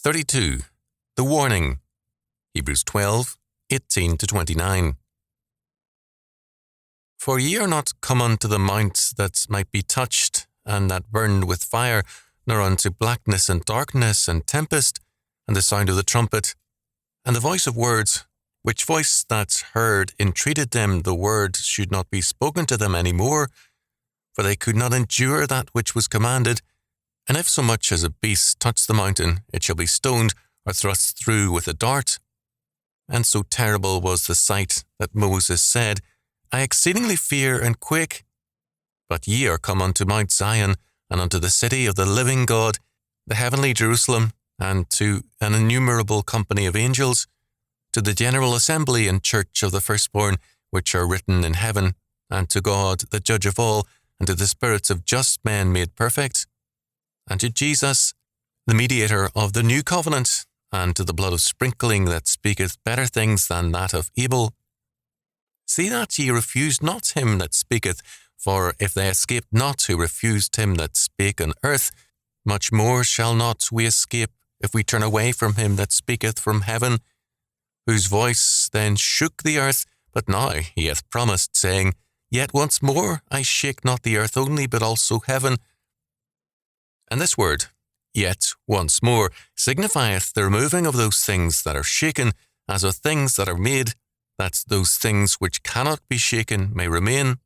32. The warning. Hebrews 12, 18-29. For ye are not come unto the mount that might be touched, and that burned with fire, nor unto blackness and darkness and tempest, and the sound of the trumpet, and the voice of words, which voice that heard entreated them the word should not be spoken to them any more, for they could not endure that which was commanded. And if so much as a beast touch the mountain, it shall be stoned or thrust through with a dart. And so terrible was the sight that Moses said, I exceedingly fear and quake. But ye are come unto Mount Zion, and unto the city of the living God, the heavenly Jerusalem, and to an innumerable company of angels, to the general assembly and church of the firstborn, which are written in heaven, and to God, the judge of all, and to the spirits of just men made perfect, and to Jesus, the mediator of the new covenant, and to the blood of sprinkling that speaketh better things than that of Abel. See that ye refuse not him that speaketh, for if they escaped not who refused him that spake on earth, much more shall not we escape if we turn away from him that speaketh from heaven, whose voice then shook the earth, but now he hath promised, saying, Yet once more I shake not the earth only, but also heaven. And this word, yet once more, signifieth the removing of those things that are shaken, as of things that are made, that those things which cannot be shaken may remain.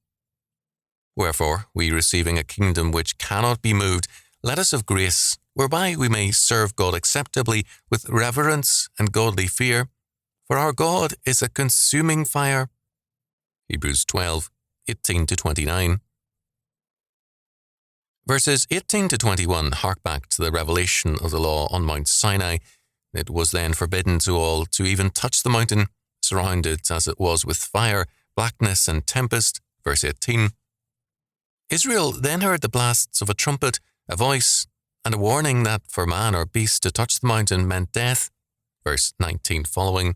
Wherefore, we receiving a kingdom which cannot be moved, let us have grace, whereby we may serve God acceptably with reverence and godly fear, for our God is a consuming fire. Hebrews 12, 18-29. Verses 18-21 hark back to the revelation of the law on Mount Sinai. It was then forbidden to all to even touch the mountain, surrounded as it was with fire, blackness, and tempest. Verse 18. Israel then heard the blasts of a trumpet, a voice, and a warning that for man or beast to touch the mountain meant death. Verse 19 following.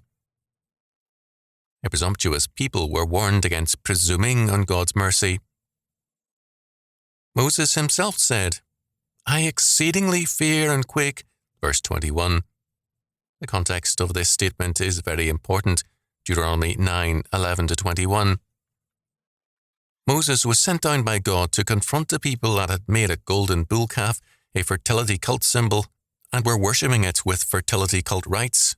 A presumptuous people were warned against presuming on God's mercy. Moses himself said, I exceedingly fear and quake. Verse 21. The context of this statement is very important. Deuteronomy 9, 11-21. Moses was sent down by God to confront the people that had made a golden bull calf, a fertility cult symbol, and were worshipping it with fertility cult rites.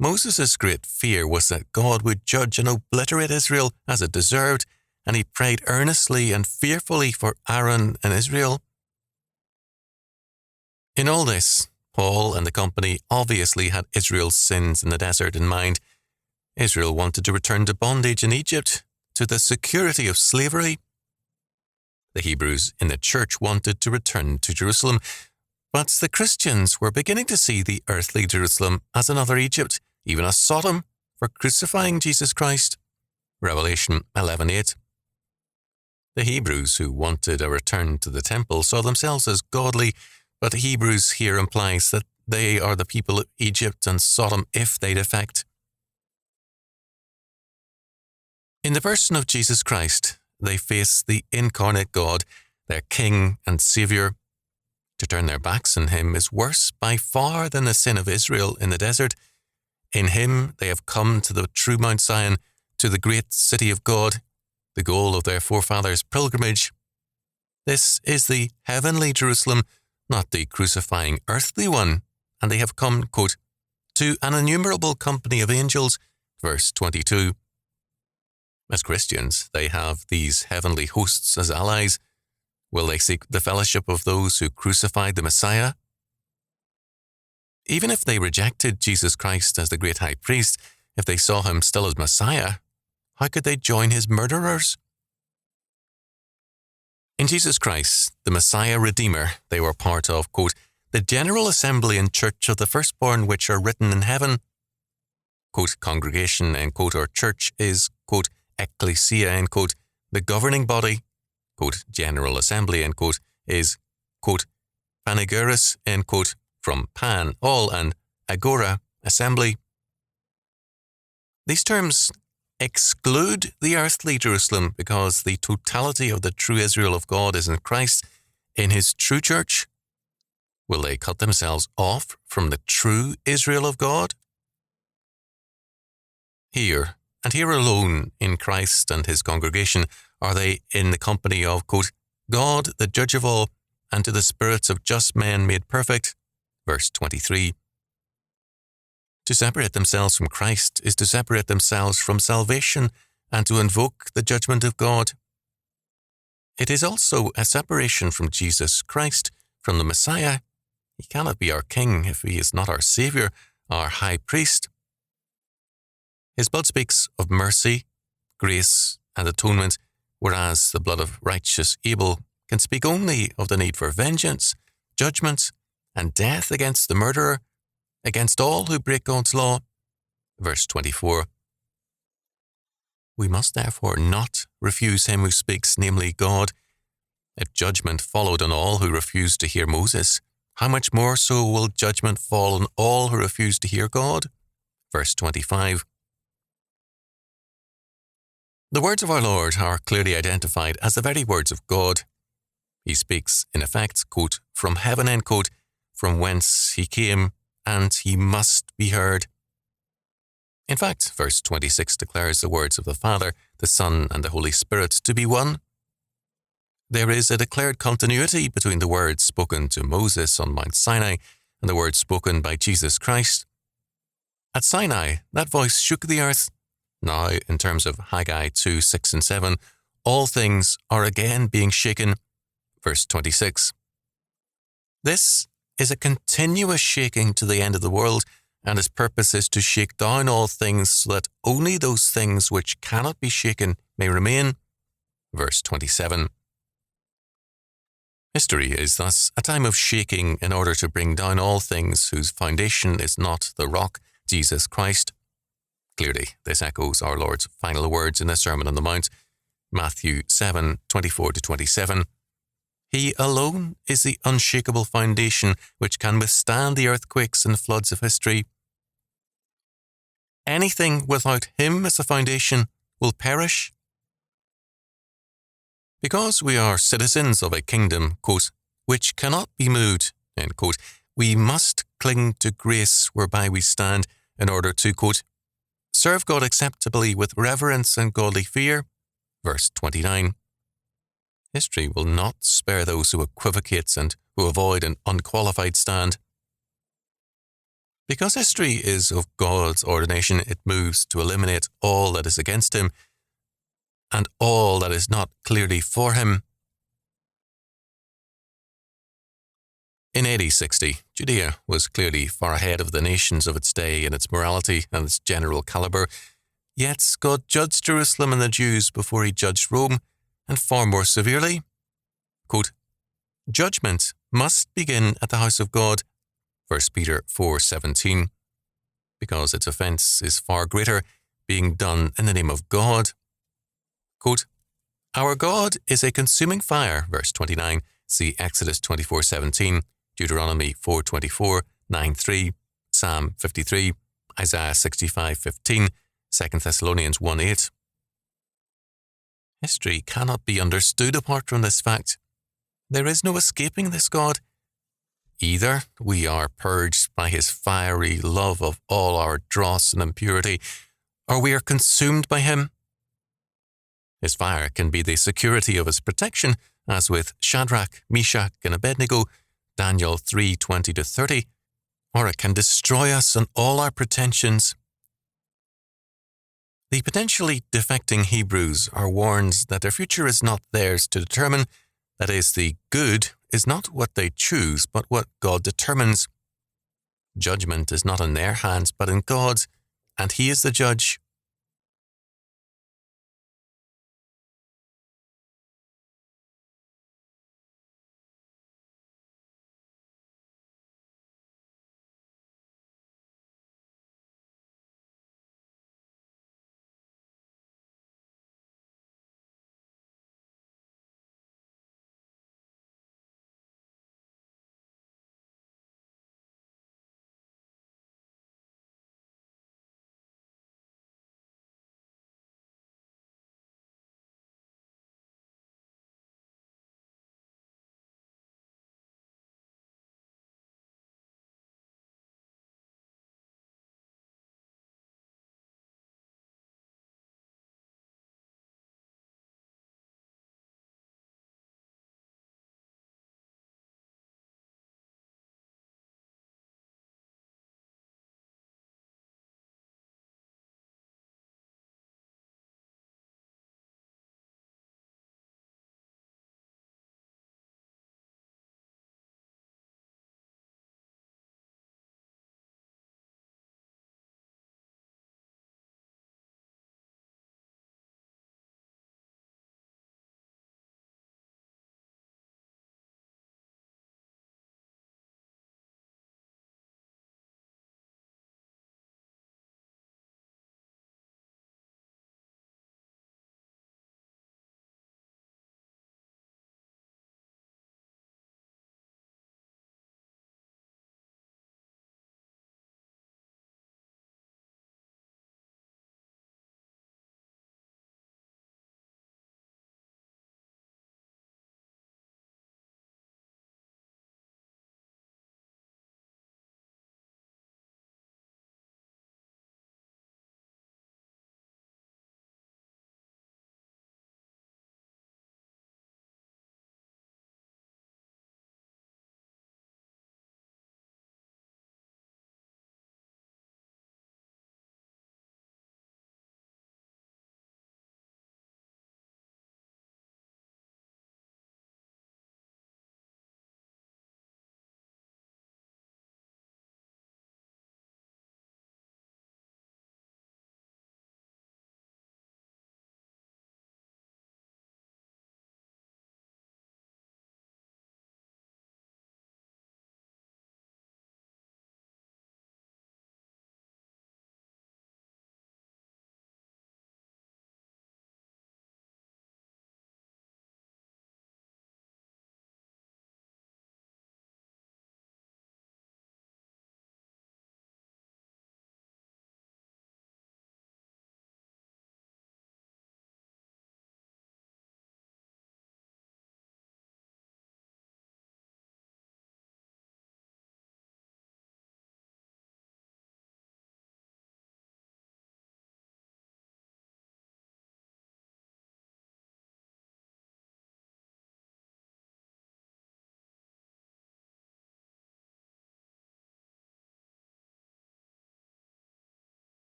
Moses' great fear was that God would judge and obliterate Israel as it deserved, and he prayed earnestly and fearfully for Aaron and Israel. In all this, Paul and the company obviously had Israel's sins in the desert in mind. Israel wanted to return to bondage in Egypt, to the security of slavery. The Hebrews in the church wanted to return to Jerusalem, but the Christians were beginning to see the earthly Jerusalem as another Egypt, even as Sodom, for crucifying Jesus Christ. Revelation 11:8. The Hebrews who wanted a return to the temple saw themselves as godly, but Hebrews here implies that they are the people of Egypt and Sodom if they defect. In the person of Jesus Christ, they face the incarnate God, their King and Saviour. To turn their backs on him is worse by far than the sin of Israel in the desert. In him they have come to the true Mount Zion, to the great city of God, the goal of their forefathers' pilgrimage. This is the heavenly Jerusalem, not the crucifying earthly one, and they have come, quote, to an innumerable company of angels, verse 22. As Christians, they have these heavenly hosts as allies. Will they seek the fellowship of those who crucified the Messiah? Even if they rejected Jesus Christ as the great high priest, if they saw him still as Messiah, how could they join his murderers? In Jesus Christ, the Messiah Redeemer, they were part of, quote, the general assembly and church of the firstborn which are written in heaven. Quote, congregation, end quote, or church is, quote, ecclesia, end quote, the governing body, quote, general assembly, end quote, is, quote, panegeris, end quote, from pan, all, and agora, assembly. These terms exclude the earthly Jerusalem because the totality of the true Israel of God is in Christ, in his true church. Will they cut themselves off from the true Israel of God? Here, and here alone, in Christ and his congregation, are they in the company of, quote, God, the judge of all, and to the spirits of just men made perfect. Verse 23. To separate themselves from Christ is to separate themselves from salvation and to invoke the judgment of God. It is also a separation from Jesus Christ, from the Messiah. He cannot be our King if he is not our Saviour, our High Priest. His blood speaks of mercy, grace, and atonement, whereas the blood of righteous Abel can speak only of the need for vengeance, judgment, and death against the murderer, against all who break God's law. Verse 24. We must therefore not refuse him who speaks, namely God. If judgment followed on all who refused to hear Moses, how much more so will judgment fall on all who refuse to hear God? Verse 25. The words of our Lord are clearly identified as the very words of God. He speaks, in effect, quote, from heaven, end quote, from whence he came, and he must be heard. In fact, verse 26 declares the words of the Father, the Son, and the Holy Spirit to be one. There is a declared continuity between the words spoken to Moses on Mount Sinai and the words spoken by Jesus Christ. At Sinai, that voice shook the earth. Now, in terms of Haggai 2, 6 and 7, all things are again being shaken. Verse 26. This is a continuous shaking to the end of the world, and his purpose is to shake down all things so that only those things which cannot be shaken may remain. Verse 27. History is thus a time of shaking in order to bring down all things whose foundation is not the rock, Jesus Christ. Clearly, this echoes our Lord's final words in the Sermon on the Mount, Matthew 7, 24-27. He alone is the unshakable foundation which can withstand the earthquakes and floods of history. Anything without him as a foundation will perish. Because we are citizens of a kingdom, quote, which cannot be moved, end quote, we must cling to grace whereby we stand in order to, quote, serve God acceptably with reverence and godly fear. Verse 29. History will not spare those who equivocate and who avoid an unqualified stand. Because history is of God's ordination, it moves to eliminate all that is against him and all that is not clearly for him. In AD 60, Judea was clearly far ahead of the nations of its day in its morality and its general calibre, yet God judged Jerusalem and the Jews before he judged Rome, and far more severely. Quote, judgment must begin at the house of God, 1 Peter 4:17, because its offence is far greater, being done in the name of God. Quote, our God is a consuming fire, verse 29, see Exodus 24:17, Deuteronomy 4:24, 9:3, Psalm 53, Isaiah 65:15, 2 Thessalonians 1:8. History cannot be understood apart from this fact. There is no escaping this God. Either we are purged by his fiery love of all our dross and impurity, or we are consumed by him. His fire can be the security of his protection, as with Shadrach, Meshach, and Abednego, Daniel 3:20-30, or it can destroy us and all our pretensions. The potentially defecting Hebrews are warned that their future is not theirs to determine. That is, the good is not what they choose, but what God determines. Judgment is not in their hands, but in God's, and he is the judge.